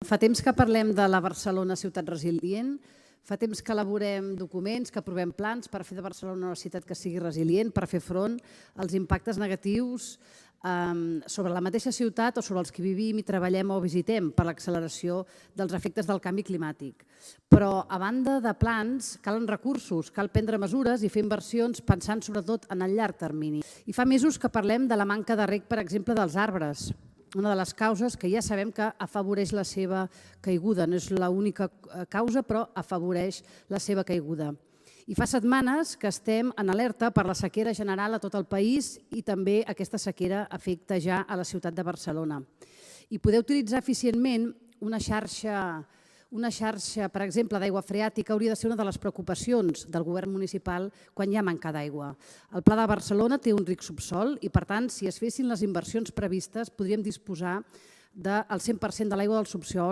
Fa temps que parlem de la Barcelona ciutat resilient, fa temps que elaborem documents, que aprovem plans per fer de Barcelona una ciutat que sigui resilient, per fer front als impactes negatius sobre la mateixa ciutat o sobre els que vivim i treballem o visitem per l'acceleració dels efectes del canvi climàtic. Però, a banda de plans, calen recursos, cal prendre mesures i fer inversions pensant sobretot en el llarg termini. I fa mesos que parlem de la manca de reg, per exemple, dels arbres, una de les causes que ja sabem que afavoreix la seva caiguda. No és l'única causa, però afavoreix la seva caiguda. I fa setmanes que estem en alerta per la sequera general a tot el país i també aquesta sequera afecta ja a la ciutat de Barcelona. I poder utilitzar eficientment una xarxa, per exemple, d'aigua freàtica hauria de ser una de les preocupacions del govern municipal quan hi ha manca d'aigua. El Pla de Barcelona té un ric subsòl i, per tant, si es fessin les inversions previstes, podríem disposar del 100% de l'aigua del subsòl